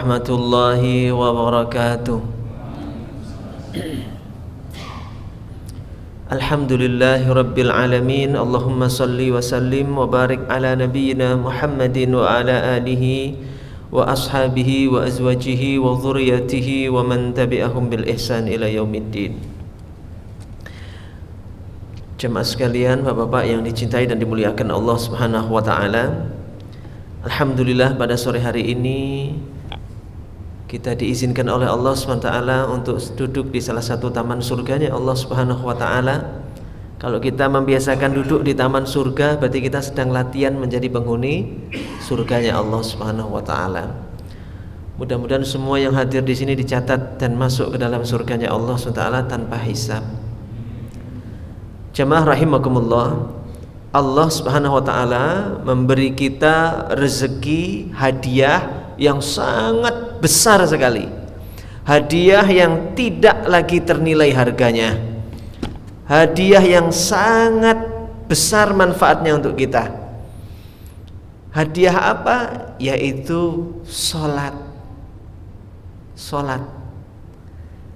Warahmatullahi wabarakatuh. Alhamdulillahi rabbil alamin. Allahumma salli wa sallim wa barik ala nabiyyina Muhammadin wa ala alihi wa ashabihi wa azwajihi wa dhurriyyatihi wa man tabi'ahum bil ihsan ila yaumiddin. Jemaah sekalian, bapak-bapak yang dicintai dan dimuliakan Allah Subhanahu wa taala. Alhamdulillah, pada sore hari ini kita diizinkan oleh Allah SWT untuk duduk di salah satu taman surganya Allah Subhanahu wa ta'ala. Kalau kita membiasakan duduk di taman surga, berarti kita sedang latihan menjadi penghuni surganya Allah Subhanahu wa ta'ala. Mudah-mudahan semua yang hadir di sini dicatat dan masuk ke dalam surganya Allah SWT tanpa hisab. Jemaah rahimakumullah, Allah Subhanahu wa ta'ala memberi kita rezeki hadiah yang sangat besar sekali, hadiah yang tidak lagi ternilai harganya, hadiah yang sangat besar manfaatnya untuk kita. Hadiah apa? Yaitu sholat. Sholat.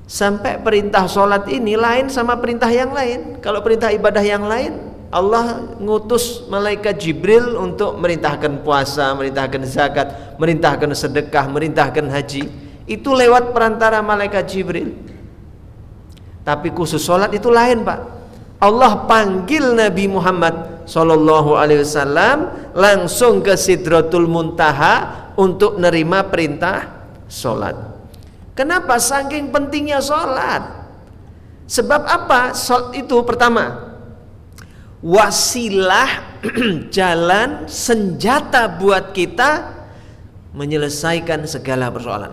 Sampai perintah sholat ini lain sama perintah yang lain. Kalau perintah ibadah yang lain, Allah ngutus malaikat Jibril untuk merintahkan puasa, merintahkan zakat, merintahkan sedekah, merintahkan haji. Itu lewat perantara malaikat Jibril. Tapi khusus sholat itu lain, Pak. Allah panggil Nabi Muhammad sallallahu alaihi wasallam langsung ke Sidratul Muntaha untuk nerima perintah sholat. Kenapa? Saking pentingnya sholat. Sebab apa? Sholat itu pertama, wasilah, jalan, senjata buat kita menyelesaikan segala persoalan.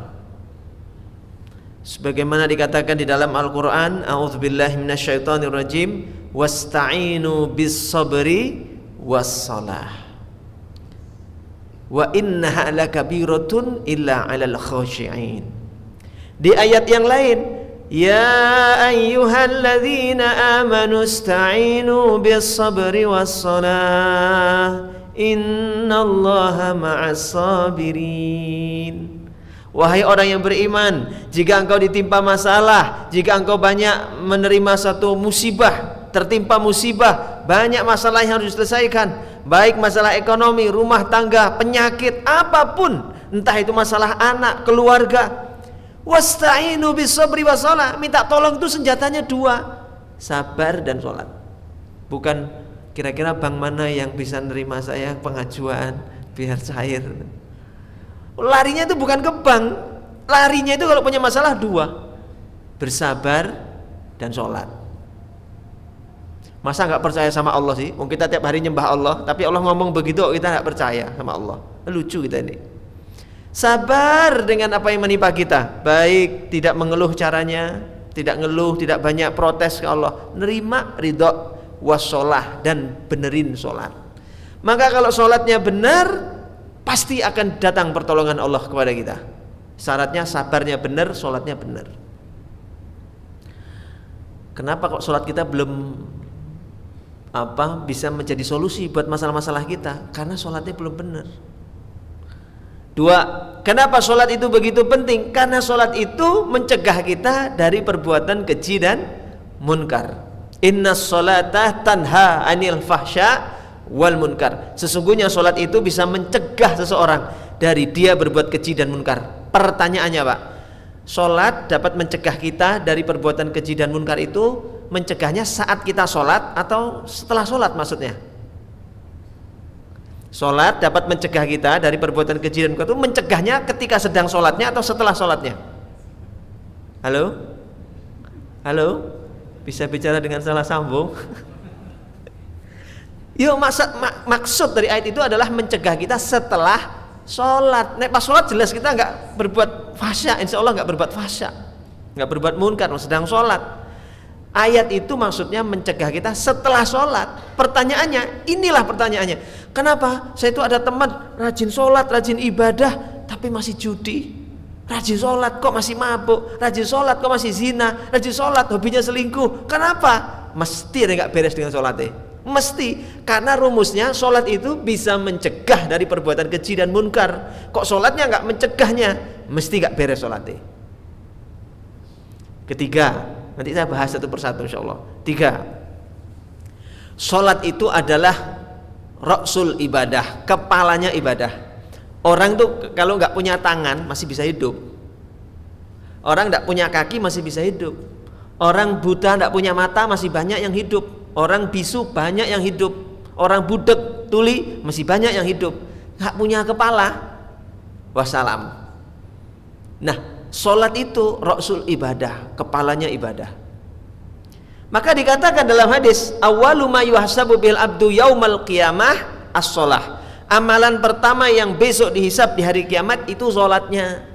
Sebagaimana dikatakan di dalam Al-Quran, a'udzubillahi minasyaitonirrajim, wasta'inu bis-sabri was-salah wa innaha lakabiratun illa 'alal khashi'in. Di ayat yang lain, ya ayyuhalladzina amanu ista'inu bis-sabri was-salah innallaha ma'as sabirin. Wahai orang yang beriman, jika engkau ditimpa masalah, jika engkau banyak menerima satu musibah, tertimpa musibah, banyak masalah yang harus diselesaikan, baik masalah ekonomi, rumah tangga, penyakit, apapun, entah itu masalah anak, keluarga, wasta'inu bis-sabri was-salah, minta tolong itu senjatanya dua, sabar dan sholat. Bukan kira-kira bank mana yang bisa nerima saya pengajuan biar cair. Larinya itu bukan ke bank, larinya itu kalau punya masalah dua, bersabar dan sholat. Masa nggak percaya sama Allah sih? Kita tiap hari nyembah Allah, tapi Allah ngomong begitu kita nggak percaya sama Allah. Lucu kita ini. Sabar dengan apa yang menimpa kita, baik tidak mengeluh caranya, tidak ngeluh, tidak banyak protes ke Allah, nerima, ridho, wassalah, dan benerin sholat. Maka kalau sholatnya benar, pasti akan datang pertolongan Allah kepada kita. Syaratnya sabarnya benar, sholatnya benar. Kenapa kok sholat kita belum bisa menjadi solusi buat masalah-masalah kita? Karena sholatnya belum benar. Dua, kenapa sholat itu begitu penting? Karena sholat itu mencegah kita dari perbuatan keji dan munkar. Inna sholatah tanha anil fahsya wal munkar. Sesungguhnya sholat itu bisa mencegah seseorang dari dia berbuat keji dan munkar. Pertanyaannya, Pak, sholat dapat mencegah kita dari perbuatan keji dan munkar itu mencegahnya saat kita sholat atau setelah sholat maksudnya? Sholat dapat mencegah kita dari perbuatan keji dan munkar itu mencegahnya ketika sedang sholatnya atau setelah sholatnya? Halo? Halo? Bisa bicara dengan salah sambung? Yuk, maksud dari ayat itu adalah mencegah kita setelah sholat. Nek pas sholat jelas kita nggak berbuat fahsya, insya Allah nggak berbuat fahsya, nggak berbuat munkar sedang sholat. Ayat itu maksudnya mencegah kita setelah sholat. Pertanyaannya, inilah pertanyaannya, kenapa saya itu ada teman rajin sholat, rajin ibadah, tapi masih judi? Rajin sholat kok masih mabuk, rajin sholat kok masih zina, rajin sholat hobinya selingkuh. Kenapa? Mesti ada nggak beres dengan sholatnya. Mesti, karena rumusnya sholat itu bisa mencegah dari perbuatan keji dan munkar. Kok sholatnya nggak mencegahnya, mesti nggak beres sholatnya. Ketiga, nanti saya bahas satu persatu insyaallah. 3, sholat itu adalah ra'sul ibadah, kepalanya ibadah. Orang tuh kalau nggak punya tangan masih bisa hidup. Orang nggak punya kaki masih bisa hidup. Orang buta nggak punya mata masih banyak yang hidup. Orang bisu banyak yang hidup. Orang budek tuli masih banyak yang hidup. Nggak punya kepala, wassalam. Nah, sholat itu ra'sul ibadah, kepalanya ibadah. Maka dikatakan dalam hadis, awwalu ma yuhasabu bil abdu yaumal qiyamah as-shalah. Amalan pertama yang besok dihisab di hari kiamat itu sholatnya.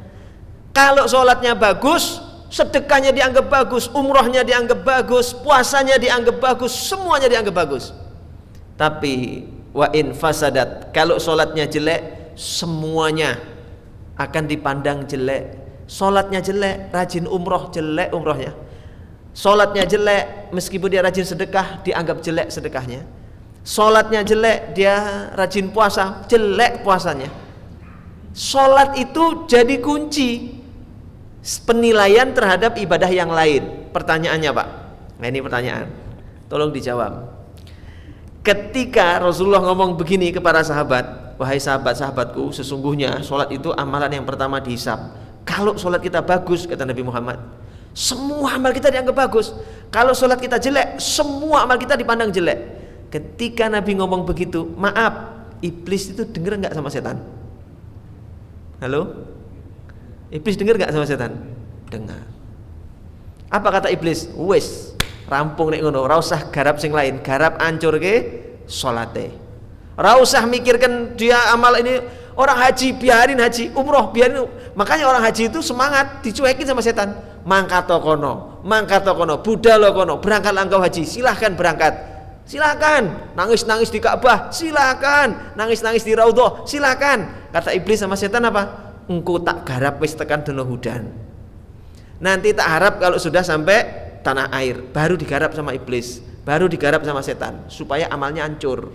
Kalau sholatnya bagus, sedekahnya dianggap bagus, umrohnya dianggap bagus, puasanya dianggap bagus, semuanya dianggap bagus. Tapi wa in fasadat, kalau sholatnya jelek, semuanya akan dipandang jelek. Sholatnya jelek, rajin umroh, jelek umrohnya. Sholatnya jelek, meskipun dia rajin sedekah, dianggap jelek sedekahnya. Sholatnya jelek, dia rajin puasa, jelek puasanya. Sholat itu jadi kunci penilaian terhadap ibadah yang lain. Pertanyaannya Pak, nah ini pertanyaan, tolong dijawab. Ketika Rasulullah ngomong begini kepada sahabat, wahai sahabat-sahabatku, sesungguhnya sholat itu amalan yang pertama dihisab. Kalau sholat kita bagus, kata Nabi Muhammad, semua amal kita dianggap bagus. Kalau sholat kita jelek, semua amal kita dipandang jelek. Ketika Nabi ngomong begitu, maaf, iblis itu denger nggak sama setan? Halo? Iblis dengar gak sama setan? Dengar. Apa kata iblis? Wes, rampung nek ngono, ora usah garap sing lain, garap ancurke salate. Ora usah mikirkan dia amal ini, orang haji biarin haji, umroh biarin. Makanya orang haji itu semangat, dicuekin sama setan. Mangkat kono, budal kono, berangkat engkau haji, silahkan berangkat. Silahkan, nangis-nangis di Ka'bah, silahkan, nangis-nangis di Raudhah, silahkan. Kata iblis sama setan apa? Engkau tak garap wis tekan dono hudan. Nanti tak harap kalau sudah sampai tanah air baru digarap sama iblis, baru digarap sama setan supaya amalnya hancur.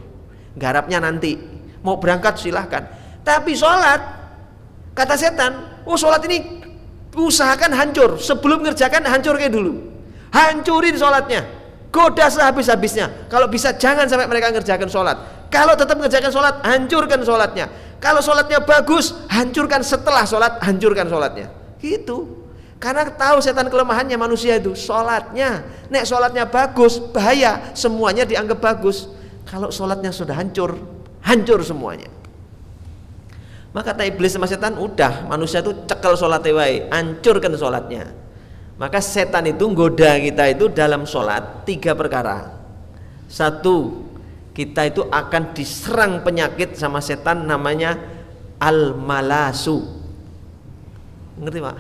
Garapnya nanti. Mau berangkat silahkan. Tapi sholat, kata setan, oh sholat ini usahakan hancur. Sebelum ngerjakan hancur kayak dulu. Hancurin sholatnya, goda sehabis-habisnya. Kalau bisa jangan sampai mereka ngerjakan sholat. Kalau tetap ngerjakan sholat, hancurkan sholatnya. Kalau sholatnya bagus, hancurkan setelah sholat, hancurkan sholatnya. Gitu. Karena tahu setan kelemahannya manusia itu sholatnya. Nek sholatnya bagus, bahaya, semuanya dianggap bagus. Kalau sholatnya sudah hancur, hancur semuanya. Maka kata iblis sama setan, udah manusia itu cekel sholatnya wae, hancurkan sholatnya. Maka setan itu goda kita itu dalam sholat 3 perkara. 1, kita itu akan diserang penyakit sama setan namanya al-malasu. Ngerti Pak?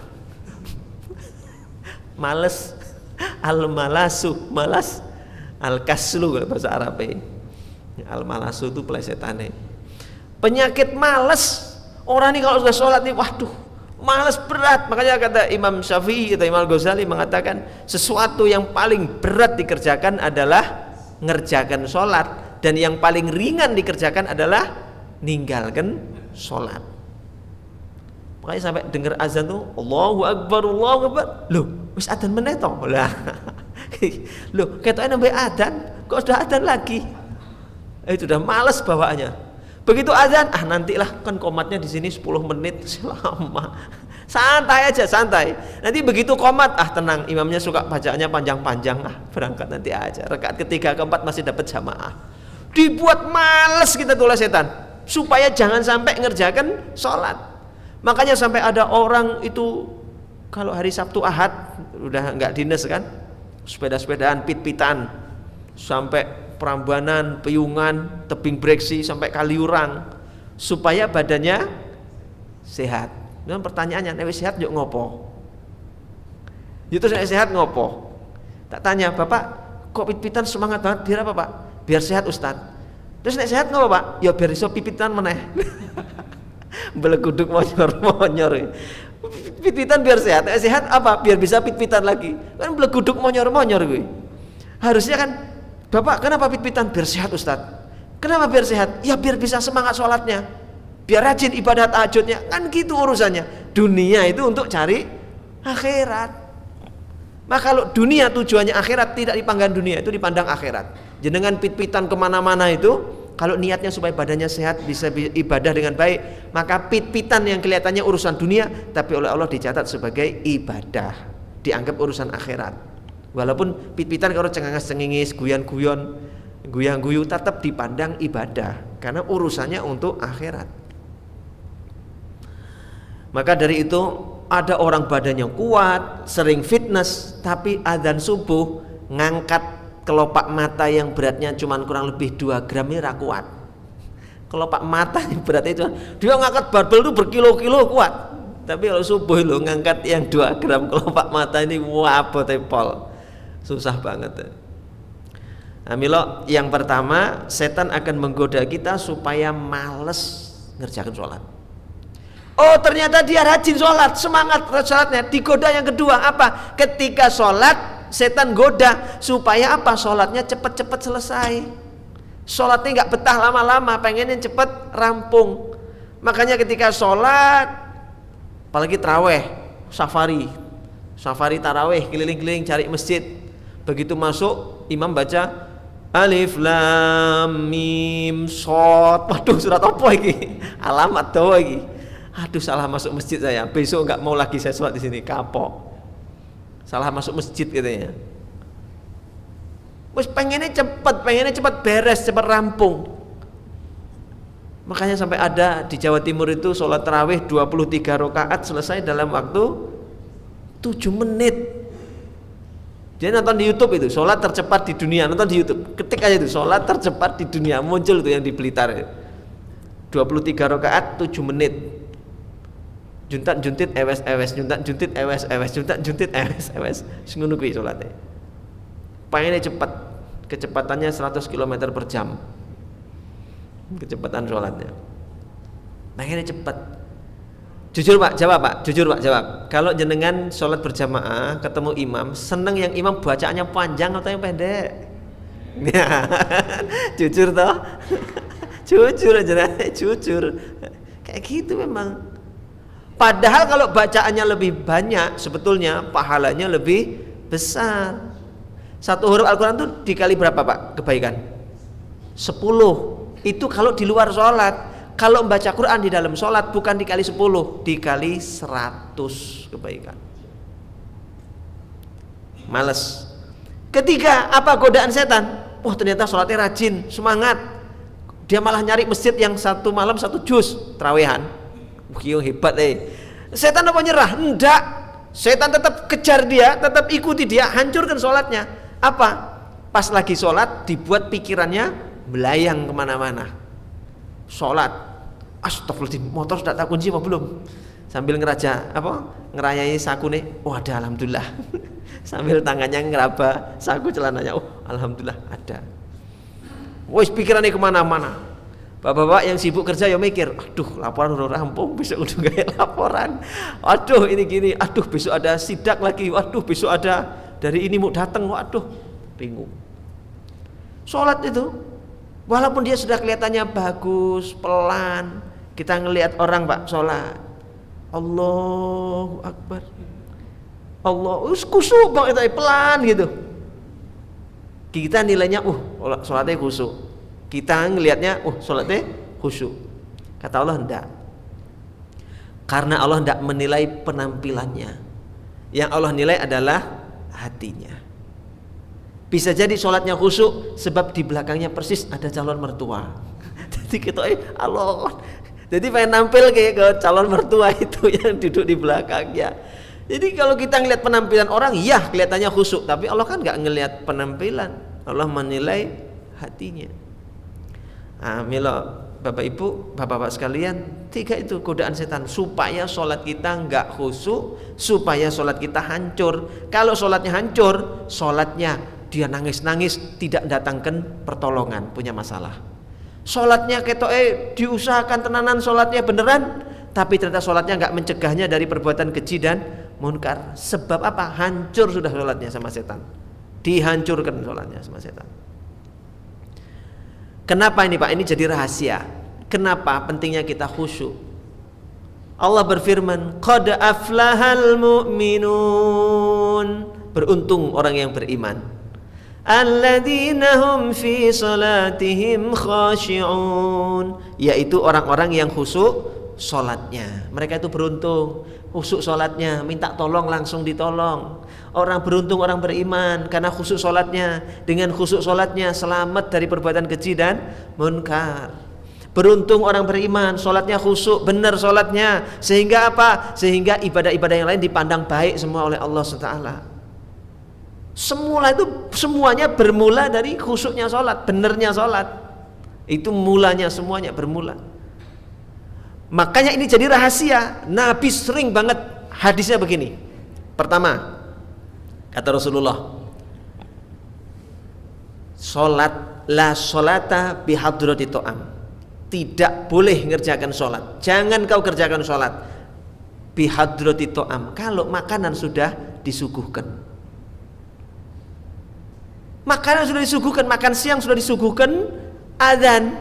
Males, al-malasu, malas, al-kaslu kalau bahasa Arabnya. Al-malasu itu plesetane. Penyakit males. Orang ini kalau sudah sholat nih, waduh, males berat. Makanya kata Imam Syafi'i atau Imam Ghazali mengatakan sesuatu yang paling berat dikerjakan adalah ngerjakan sholat. Dan yang paling ringan dikerjakan adalah ninggalkan sholat. Makanya sampai dengar azan tuh Allahu Akbar, Allahu Akbar. Loh, wis adzan meneh to. Lah. Loh, ketoke nambah adzan, kok sudah adzan lagi. Itu udah males bawaannya. Begitu azan, nantilah kan komatnya di sini 10 menit selama. Santai aja, santai. Nanti begitu komat, tenang, imamnya suka bacaannya panjang-panjang, berangkat nanti aja. Rakaat ketiga keempat masih dapat jamaah. Dibuat males kita tuh oleh setan supaya jangan sampai ngerjakan sholat. Makanya sampai ada orang itu kalau hari Sabtu Ahad udah nggak dinas kan, sepeda-sepedaan, pit-pitan, sampai Prambanan, Piyungan, tebing breksi sampai Kaliurang supaya badannya sehat. Dan pertanyaannya, nek sehat yuk ngopo? Itu nek sehat ngopo? Tak tanya, Bapak kok pit-pitan semangat banget, biar apa Pak? Biar sehat Ustaz. Terus nek sehat ngopo Pak? Ya biar iso pipitan meneh. Beleguduk monyor-monyor. Pit-pitan biar sehat. Nek sehat apa? Biar bisa pit-pitan lagi. Kan beleguduk monyor-monyor gue. Harusnya kan Bapak kenapa pit-pitan? Biar sehat Ustadz. Kenapa biar sehat? Ya biar bisa semangat sholatnya, biar rajin ibadah tahajudnya. Kan gitu urusannya. Dunia itu untuk cari akhirat. Maka kalau dunia tujuannya akhirat, tidak dipandang dunia, itu dipandang akhirat. Jenengan pit-pitan kemana-mana itu, kalau niatnya supaya badannya sehat, bisa ibadah dengan baik, maka pit-pitan yang kelihatannya urusan dunia, tapi oleh Allah dicatat sebagai ibadah, dianggap urusan akhirat. Walaupun pit-pitan kalau cengenges-cengengis, guyon-guyon, guyang-guyu, tetap dipandang ibadah, karena urusannya untuk akhirat. Maka dari itu ada orang badannya kuat, sering fitness, tapi adzan subuh ngangkat kelopak mata yang beratnya cuma kurang lebih 2 gram ini ra kuat. Kelopak mata yang beratnya itu, dia ngangkat barbel itu berkilo-kilo kuat, tapi kalau subuh lo ngangkat yang 2 gram kelopak mata ini, wah potepol, susah banget. Nah, Milo, yang pertama, setan akan menggoda kita supaya males ngerjakan sholat. Oh ternyata dia rajin sholat, semangat sholatnya. Digoda yang kedua apa? Ketika sholat setan goda supaya apa? Sholatnya cepat-cepat selesai. Sholatnya nggak betah lama-lama, pengennya cepat rampung. Makanya ketika sholat, apalagi taraweh, safari taraweh, keliling-keliling cari masjid. Begitu masuk, imam baca Alif Lam Mim Shad. Waduh, surat apa ini? Alamat doa ini. Aduh, salah masuk masjid saya. Besok nggak mau lagi saya sholat di sini, kapok. Salah masuk masjid katanya. Wes pengennya cepat beres, cepat rampung. Makanya sampai ada di Jawa Timur itu sholat tarawih 23 rakaat selesai dalam waktu 7 menit. Dia nonton di YouTube itu, sholat tercepat di dunia, nonton di YouTube, ketik aja itu, sholat tercepat di dunia, muncul itu yang di Blitar itu. 23 rakaat 7 menit. Juntat-juntit ewes-ewes, juntat-juntit ewes-ewes, juntat-juntit ewes-ewes. Ngono kuwi salate. Pengennya cepat, kecepatannya 100 km per jam. Kecepatan sholatnya. Pengennya cepat. Jujur Pak, jawab. Kalau jenengan sholat berjamaah ketemu imam, seneng yang imam bacaannya panjang atau yang pendek? Jujur toh? Jujur aja, jujur. Kayak gitu memang. Padahal kalau bacaannya lebih banyak, sebetulnya pahalanya lebih besar. 1 huruf Al-Quran itu dikali berapa Pak kebaikan? 10. Itu kalau di luar sholat. Kalau membaca Quran di dalam sholat bukan dikali 10, dikali 100 kebaikan. Males. Ketiga, apa godaan setan? Wah ternyata sholatnya rajin, semangat. Dia malah nyari masjid yang 1 malam 1 juz terawihan. Hebat Setan apa nyerah? Enggak. Setan tetap kejar dia, tetap ikuti dia, hancurkan sholatnya. Apa? Pas lagi sholat dibuat pikirannya melayang kemana-mana. Sholat, astagfirullahaladzim, motor sudah tak kunci apa belum? Sambil ngerayai saku nih, oh ada, alhamdulillah. Sambil tangannya ngeraba saku celananya, oh alhamdulillah ada. Wes pikirannya kemana-mana. Bapak-bapak yang sibuk kerja ya mikir, aduh laporan udah rampung, besok udah kayak laporan. Aduh ini gini, aduh besok ada sidak lagi, aduh besok ada dari ini mau datang, aduh bingung. Sholat itu walaupun dia sudah kelihatannya bagus, pelan, kita ngelihat orang Pak sholat, Allahu Akbar, Allah, khusyuk banget, pelan gitu. Kita nilainya, sholatnya khusyuk. Kita ngelihatnya, sholatnya khusyuk. Kata Allah enggak. Karena Allah enggak menilai penampilannya. Yang Allah nilai adalah hatinya. Bisa jadi sholatnya khusyuk sebab di belakangnya persis ada calon mertua. Jadi kita Allah. Jadi pengen nampil kayak ke calon mertua itu yang duduk di belakangnya. Jadi kalau kita ngelihat penampilan orang, ya kelihatannya khusyuk, tapi Allah kan nggak ngelihat penampilan. Allah menilai hatinya. Milo, Bapak Ibu, Bapak-bapak sekalian, 3 itu godaan setan supaya sholat kita nggak khusyuk, supaya sholat kita hancur. Kalau sholatnya hancur, sholatnya dia nangis-nangis, tidak datangkan pertolongan, punya masalah. Sholatnya diusahakan tenanan sholatnya beneran, tapi ternyata sholatnya nggak mencegahnya dari perbuatan keji dan munkar. Sebab apa? Hancur sudah sholatnya sama setan, dihancurkan sholatnya sama setan. Kenapa ini Pak? Ini jadi rahasia. Kenapa pentingnya kita khusyuk? Allah berfirman, qad aflahal mu'minun. Beruntung orang yang beriman. Alladzina hum fi salatihim khashi'un. Yaitu orang-orang yang khusyuk salatnya. Mereka itu beruntung. Khusyuk salatnya, minta tolong langsung ditolong. Orang beruntung orang beriman karena khusyuk salatnya. Dengan khusyuk salatnya selamat dari perbuatan keji dan munkar. Beruntung orang beriman, sholatnya khusyuk, benar sholatnya. Sehingga apa? Sehingga ibadah-ibadah yang lain dipandang baik semua oleh Allah SWT. Semuanya bermula dari khusyuknya sholat, benernya sholat. Itu mulanya semuanya bermula. Makanya ini jadi rahasia. Nabi sering banget hadisnya begini. Pertama, kata Rasulullah, sholat la sholata bihadrati to'am. Tidak boleh ngerjakan sholat. Jangan kau kerjakan sholat bihadrati to'am, kalau makanan sudah disuguhkan. Makanan sudah disuguhkan, makan siang sudah disuguhkan, adzan,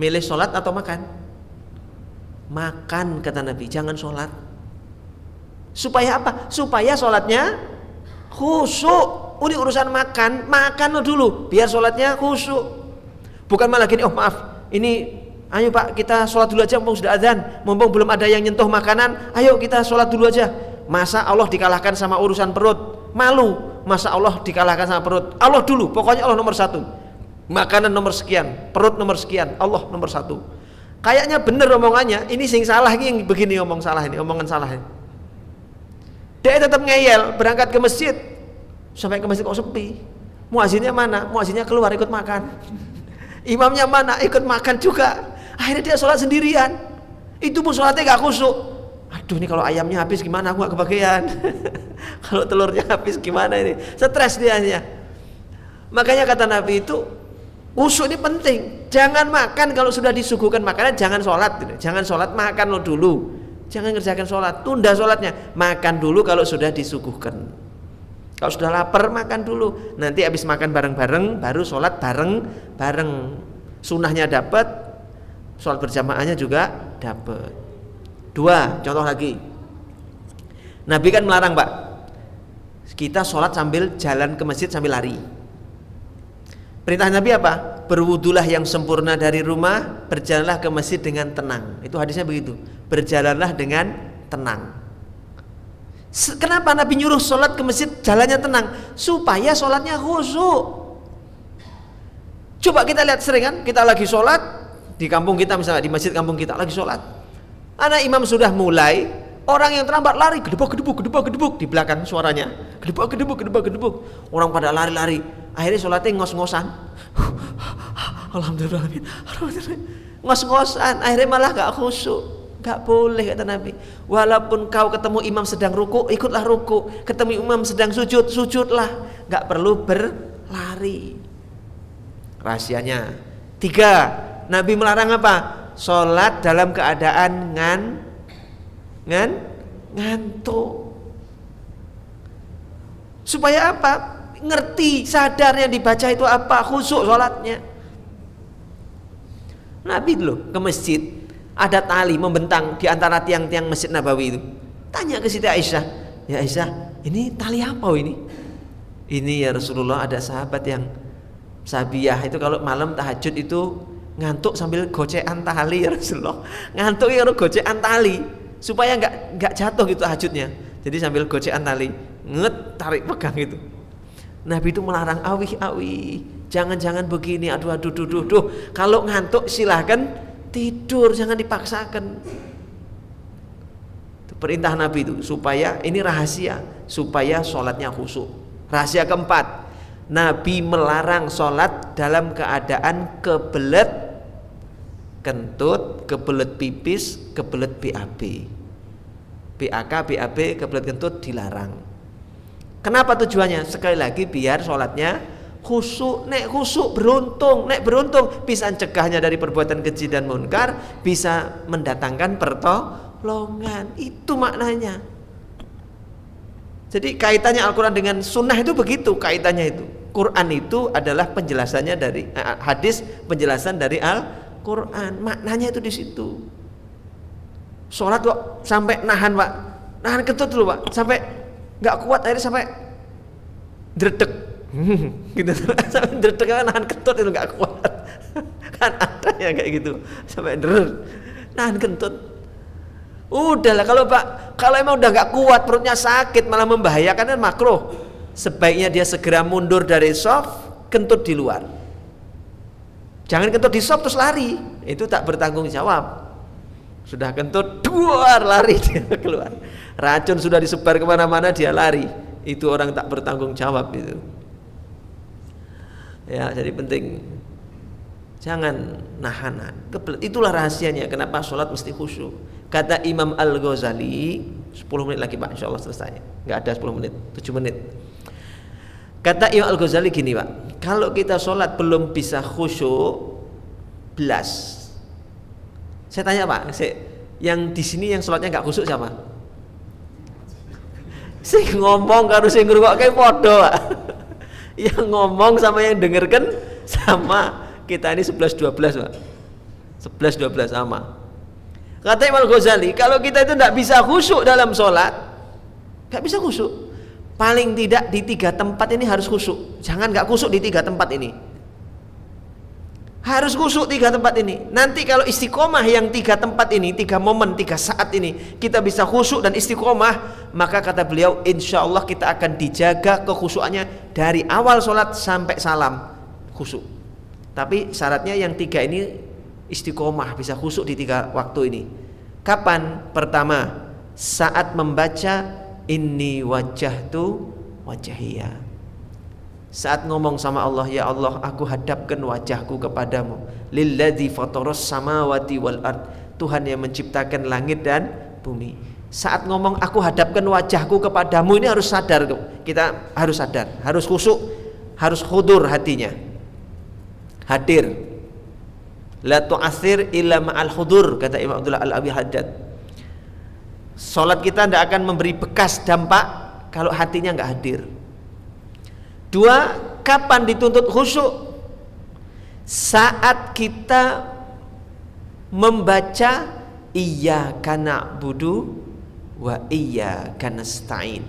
milih sholat atau makan? Makan, kata Nabi, jangan sholat. Supaya apa? Supaya sholatnya khusyuk. Ini urusan makan, makan dulu biar sholatnya khusyuk. Bukan malah gini, oh maaf, ini ayo Pak, kita sholat dulu aja, mumpung sudah adzan, mumpung belum ada yang nyentuh makanan, ayo kita sholat dulu aja. Masa Allah dikalahkan sama urusan perut? Malu. Masa Allah dikalahkan sama perut? Allah dulu, pokoknya Allah nomor satu. Makanan nomor sekian, perut nomor sekian, Allah nomor satu. Kayaknya bener omongannya, ini sing salah, ini yang begini ngomong salah, ini omongan salah ini. Dia tetap ngeyel, berangkat ke masjid, sampai ke masjid kok sepi. Muazinnya mana? Muazinnya keluar ikut makan. Imamnya mana? Ikut makan juga. Akhirnya dia sholat sendirian. Itu pun sholatnya gak khusyuk. Aduh, ini kalau ayamnya habis gimana? Aku gak kebagian. Kalau telurnya habis gimana ini? Stres dia hanya. Makanya kata Nabi itu, khusyuk ini penting. Jangan makan kalau sudah disuguhkan makanan, jangan sholat. Jangan sholat, makan lo dulu. Jangan ngerjakan sholat, tunda sholatnya. Makan dulu kalau sudah disuguhkan. Kalau sudah lapar, makan dulu. Nanti habis makan bareng-bareng, baru sholat bareng-bareng. Sunnahnya dapat, sholat berjamaahnya juga dapat. Dua, contoh lagi. Nabi kan melarang Pak, kita sholat sambil jalan ke masjid sambil lari. Perintah Nabi apa? Berwudulah yang sempurna dari rumah, berjalanlah ke masjid dengan tenang. Itu hadisnya begitu. Berjalanlah dengan tenang. Kenapa Nabi nyuruh sholat ke masjid jalannya tenang? Supaya sholatnya khusyuk. Coba kita lihat sering kan, kita lagi sholat di kampung kita, misalnya di masjid kampung kita lagi sholat, anak imam sudah mulai, orang yang terlambat lari gedebuk di belakang suaranya, gedebuk. Orang pada lari-lari, akhirnya sholatnya ngos-ngosan. Alhamdulillah, ngos-ngosan, akhirnya malah gak khusyuk. Gak boleh, kata Nabi. Walaupun kau ketemu imam sedang ruku, ikutlah ruku. Ketemu imam sedang sujud, sujudlah. Gak perlu berlari. Rahasianya. 3, Nabi melarang apa? Sholat dalam keadaan ngantuk. Supaya apa? Ngerti, sadar yang dibaca itu apa, khusyuk sholatnya. Nabi dulu ke masjid, ada tali membentang di antara tiang-tiang Masjid Nabawi itu. Tanya ke Siti Aisyah, ya Aisyah, ini tali apa ini? Ini ya Rasulullah, ada sahabat yang Sabiyah itu kalau malam tahajud itu ngantuk sambil gocekan tali ya Rasulullah. Ngantuk ya gocekan tali supaya nggak jatuh gitu tahajudnya. Jadi sambil gocekan tali, tarik pegang itu. Nabi itu melarang, awi, jangan begini, aduh. Kalau ngantuk silahkan tidur, jangan dipaksakan. Itu perintah Nabi itu, supaya ini rahasia, supaya sholatnya khusyuk. Rahasia keempat, Nabi melarang sholat dalam keadaan kebelet kentut, kebelet pipis, kebelet BAB. BAK, BAB, kebelet kentut dilarang. Kenapa tujuannya? Sekali lagi biar sholatnya khusyuk. Nek khusyuk beruntung, bisa cegahnya dari perbuatan keji dan munkar, bisa mendatangkan pertolongan. Itu maknanya. Jadi kaitannya Al-Quran dengan sunnah itu begitu kaitannya itu. Quran itu adalah penjelasannya dari hadis, penjelasan dari Al-Quran. Maknanya itu di situ. Sholat kok sampai nahan Pak, nahan kentut dulu Pak, sampai nggak kuat akhirnya sampai dredeg, gitu. Sampai dredeg kan nahan kentut itu nggak kuat. Kan ada yang kayak gitu, sampai nahan kentut. Udahlah kalau Pak, kalau emang udah nggak kuat, perutnya sakit malah membahayakan kan makruh. Sebaiknya dia segera mundur dari shaf, kentut di luar. Jangan kentut di shaf terus lari, itu tak bertanggung jawab. Sudah kentut, duar lari dia keluar. Racun sudah disebar kemana-mana dia lari. Itu orang tak bertanggung jawab itu. Ya, jadi penting jangan nahan. Itulah rahasianya kenapa sholat mesti khusyuk. Kata Imam Al-Ghazali, 10 menit lagi Pak, insya Allah selesai. Nggak ada 10 menit, 7 menit. Kata Imam Al-Ghazali gini Pak, kalau kita sholat belum bisa khusyuk, belas. Saya tanya Pak, yang di sini yang sholatnya nggak khusyuk siapa? Sing ngomong karo sing ngrungokke padha Pak. Yang ngomong sama yang dengarkan sama, kita ini 11-12 Pak. 11-12 sama. Kata Imam Ghazali, kalau kita itu tidak bisa khusyuk dalam sholat, nggak bisa khusyuk. Paling tidak di 3 tempat ini harus khusyuk. Jangan nggak khusyuk di 3 tempat ini. Harus khusyuk 3 tempat ini. Nanti kalau istiqomah yang 3 tempat ini, 3 momen, 3 saat ini kita bisa khusyuk dan istiqomah, maka kata beliau, insya Allah kita akan dijaga kekhusyukannya dari awal sholat sampai salam khusyuk. Tapi syaratnya yang 3 ini istiqomah, bisa khusyuk di 3 waktu ini. Kapan? Pertama, saat membaca inni wajjahtu wajhiya. Saat ngomong sama Allah, ya Allah, aku hadapkan wajahku kepadamu, lilladzi fataras samawati wal ard, Tuhan yang menciptakan langit dan bumi. Saat ngomong aku hadapkan wajahku kepadamu, ini harus sadar, kita harus sadar, harus khusyuk, harus khudur hatinya, hadir. La tu'athir illa ma'al khudur, kata Imam Abdullah Al-Abi Haddad. Salat kita tidak akan memberi bekas dampak kalau hatinya nggak hadir. 2, kapan dituntut khusyuk? Saat kita membaca iyyaka na'budu wa iyyaka nasta'in.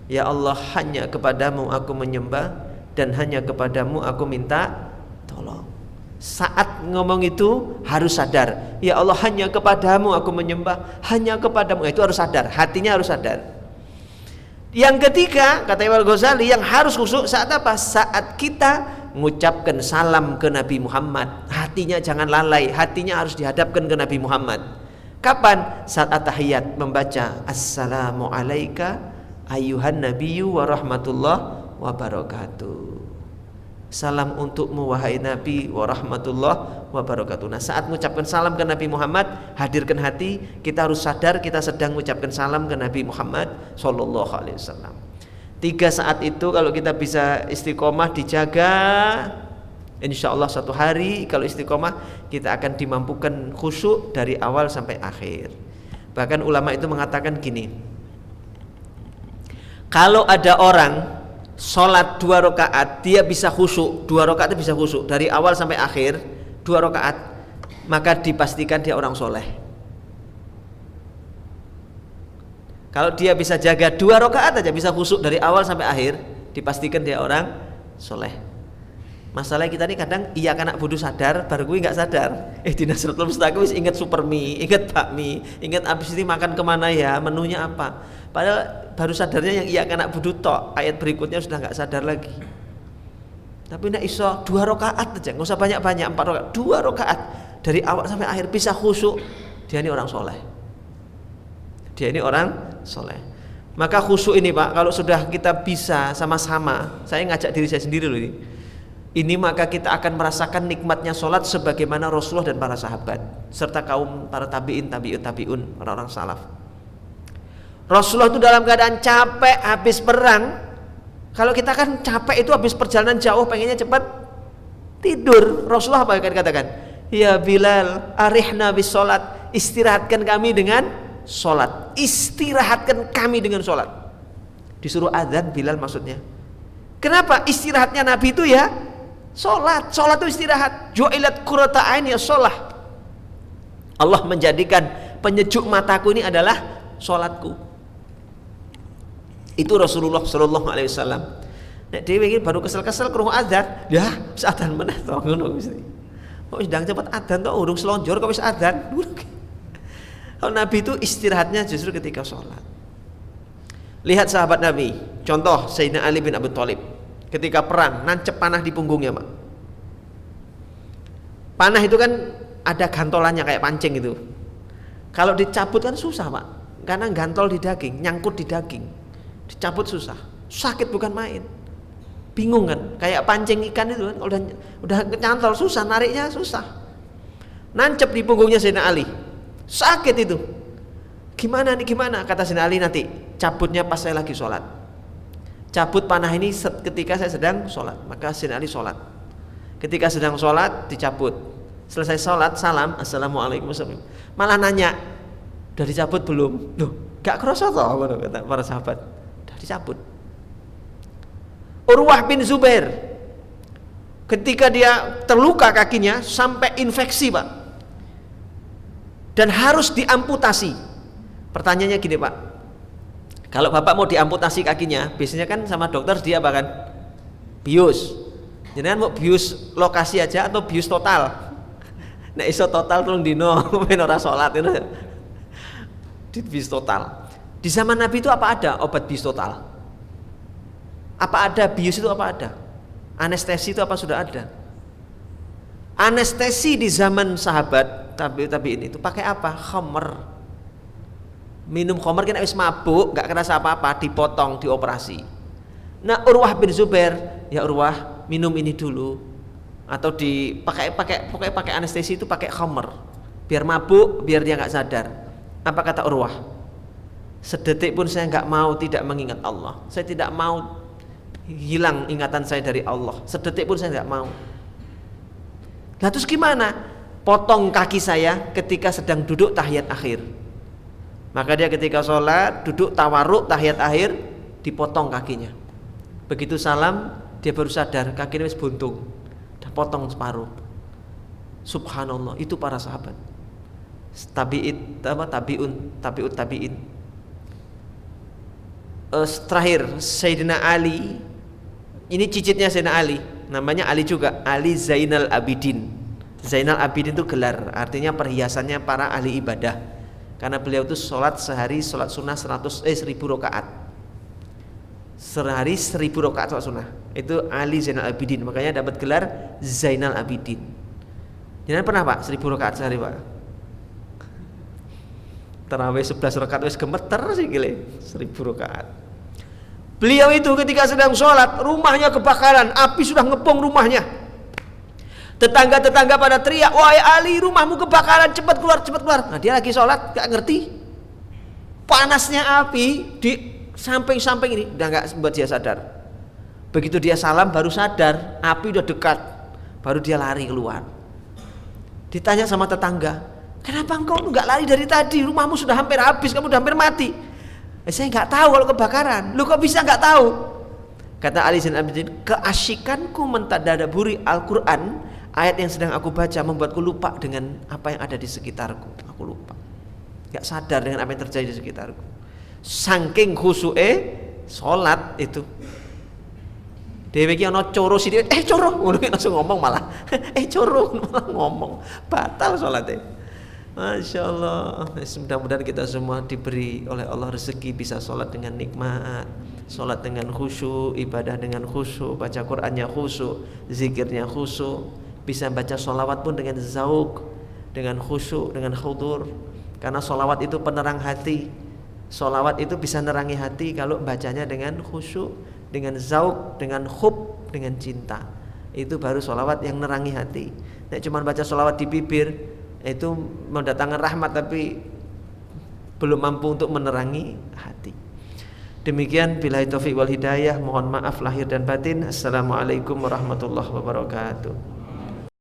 Ya Allah, hanya kepadamu aku menyembah dan hanya kepadamu aku minta tolong. Saat ngomong itu harus sadar, ya Allah, hanya kepadamu aku menyembah, hanya kepadamu. Itu harus sadar, hatinya harus sadar. Yang ketiga, kata Imam Ghazali, yang harus khusyuk saat apa? Saat kita mengucapkan salam ke Nabi Muhammad, hatinya jangan lalai, hatinya harus dihadapkan ke Nabi Muhammad. Kapan? Saat at-tahiyat membaca assalamu alayka ayyuhan nabiyyu wa rahmatullah wa barakatuh. Salam untukmu wahai Nabi wa rahmatullah wa barakatuh. Nah, saat mengucapkan salam ke Nabi Muhammad, hadirkan hati, kita harus sadar kita sedang mengucapkan salam ke Nabi Muhammad sallallahu alaihi wasallam. 3 saat itu kalau kita bisa istiqomah dijaga, insya Allah suatu hari kalau istiqomah kita akan dimampukan khusyuk dari awal sampai akhir. Bahkan ulama itu mengatakan gini, kalau ada orang sholat 2 rakaat, dia bisa khusyuk, 2 rakaat itu bisa khusyuk dari awal sampai akhir, 2 rakaat, maka dipastikan dia orang soleh. Kalau dia bisa jaga 2 rakaat aja bisa khusyuk dari awal sampai akhir, dipastikan dia orang soleh. Masalah kita ini kadang iya kanak bodoh sadar, baru gue nggak sadar. Dinasratul mustaqim ingat supermi, ingat bakmi, ingat abis ini makan kemana ya, menunya apa. Padahal baru sadarnya yang iya kanak bodoh tok, ayat berikutnya sudah nggak sadar lagi. Tapi nak iso 2 rakaat aja, nggak usah banyak-banyak, 4 rakaat, 2 rakaat dari awal sampai akhir bisa khusyuk, dia ini orang soleh. Dia ini orang soleh. Maka khusyuk ini Pak, kalau sudah kita bisa sama-sama, saya ngajak diri saya sendiri loh ini, maka kita akan merasakan nikmatnya sholat sebagaimana Rasulullah dan para sahabat serta kaum para tabi'in, tabi'un, orang-orang salaf. Rasulullah itu dalam keadaan capek habis perang. Kalau kita kan capek itu habis perjalanan jauh, pengennya cepat tidur. Rasulullah apa yang katakan? Ya Bilal, arihna bis sholat, istirahatkan kami dengan sholat. Istirahatkan kami dengan sholat. Disuruh adzan Bilal maksudnya. Kenapa? Istirahatnya Nabi itu ya sholat. Sholat itu istirahat. Ju'ilat qurrata aini as-shalah. Allah menjadikan penyejuk mataku ini adalah sholatku. Itu Rasulullah sallallahu alaihi wasallam. Nek dhewe iki baru kesel-kesel krungu adzan, ya wis adzan meneh to ngono wis. Kok ndang cepet adzan to urung selonjor kok wis adzan. Kalau Nabi itu istirahatnya justru ketika sholat. Lihat sahabat Nabi, contoh Sayyidina Ali bin Abi Thalib ketika perang nancep panah di punggungnya, Pak. Panah itu kan ada gantolannya kayak pancing itu. Kalau dicabut kan susah, Pak, karena gantol di daging, nyangkut di daging. Dicabut susah, sakit bukan main. Bingung kan, kayak pancing ikan itu kan, udah nyantol susah, nariknya susah. Nancep di punggungnya Sayyidina Ali, sakit itu. Gimana nih, gimana? Kata Sayyidina Ali, nanti cabutnya pas saya lagi sholat. Cabut panah ini ketika saya sedang sholat. Maka Sayyidina Ali sholat. Ketika sedang sholat dicabut. Selesai sholat salam, assalamualaikum. Malah nanya, udah dicabut belum? Loh, gak kerasa toh, kata para sahabat. Udah dicabut. Urwah bin Zubair, ketika dia terluka kakinya sampai infeksi, Pak, dan harus diamputasi. Pertanyaannya gini, Pak, kalau Bapak mau diamputasi kakinya, biasanya kan sama dokter dia apa kan? Bius. Jadi kan mau bius lokasi aja atau bius total? Nah, iso total tolong dino, men ora salat itu. Di bius total. Di zaman Nabi itu apa ada obat bius total? Apa ada bius itu, apa ada? Anestesi itu apa sudah ada? Anestesi di zaman sahabat tabi'in itu pakai apa? Khamr. Minum khamr kan habis mabuk, gak kerasa apa-apa, dipotong, dioperasi. Nah, Urwah bin Zubair, ya Urwah, minum ini dulu. Atau pakai anestesi itu pakai khamr. Biar mabuk, biar dia gak sadar. Apa kata Urwah? Sedetik pun saya gak mau tidak mengingat Allah. Saya tidak mau hilang ingatan saya dari Allah. Sedetik pun saya gak mau. Nah, terus gimana? Potong kaki saya ketika sedang duduk tahiyat akhir. Maka dia ketika sholat duduk tawarruk tahiyat akhir, dipotong kakinya. Begitu salam dia baru sadar kakinya wis buntung, dah potong separuh. Subhanallah, itu para sahabat tabi'in. Terakhir Sayyidina Ali, ini cicitnya Sayyidina Ali, namanya Ali juga, Ali Zainal Abidin. Zainal Abidin itu gelar, artinya perhiasannya para ahli ibadah. Karena beliau itu sholat sehari, sholat sunnah 1000 rakaat. Sehari 1000 rakaat sholat sunnah. Itu Ali Zainal Abidin, makanya dapat gelar Zainal Abidin. Jangan pernah, Pak, 1000 rakaat sehari, Pak? Tarawih 11 rakaat wis gemeter sih gile, 1000 rakaat. Beliau itu ketika sedang sholat, rumahnya kebakaran, api sudah ngepung rumahnya. Tetangga-tetangga pada teriak, wahai Ali, rumahmu kebakaran, cepat keluar, cepat keluar. Nah, dia lagi sholat, gak ngerti panasnya api di samping-samping ini, udah gak membuat dia sadar. Begitu dia salam baru sadar, api udah dekat, baru dia lari keluar. Ditanya sama tetangga, kenapa engkau gak lari dari tadi? Rumahmu sudah hampir habis, kamu udah hampir mati. Saya gak tahu kalau kebakaran. Lu kok bisa gak tahu? Kata Ali Zainal Abidin, keasyikanku mentadaburi Al-Quran, ayat yang sedang aku baca membuatku lupa dengan apa yang ada di sekitarku. Aku lupa, gak sadar dengan apa yang terjadi di sekitarku. Saking khusyuke sholat itu. Dewe iki ana coro sithik, coro, ngono langsung ngomong malah. Coro malah ngomong. Batal sholatnya. Masya Allah. Mudah-mudahan kita semua diberi oleh Allah rezeki bisa sholat dengan nikmat, sholat dengan khusyuk, ibadah dengan khusyuk, baca Qur'annya khusyuk, zikirnya khusyuk, bisa baca sholawat pun dengan zauk, dengan khusyuk, dengan khudur. Karena sholawat itu penerang hati. Sholawat itu bisa nerangi hati kalau bacanya dengan khusyuk, dengan zauk, dengan hub, dengan cinta. Itu baru sholawat yang nerangi hati. Nek cuma baca sholawat di bibir, itu mendatangkan rahmat tapi belum mampu untuk menerangi hati. Demikian, billahi taufiq wal hidayah. Mohon maaf lahir dan batin. Assalamualaikum warahmatullahi wabarakatuh.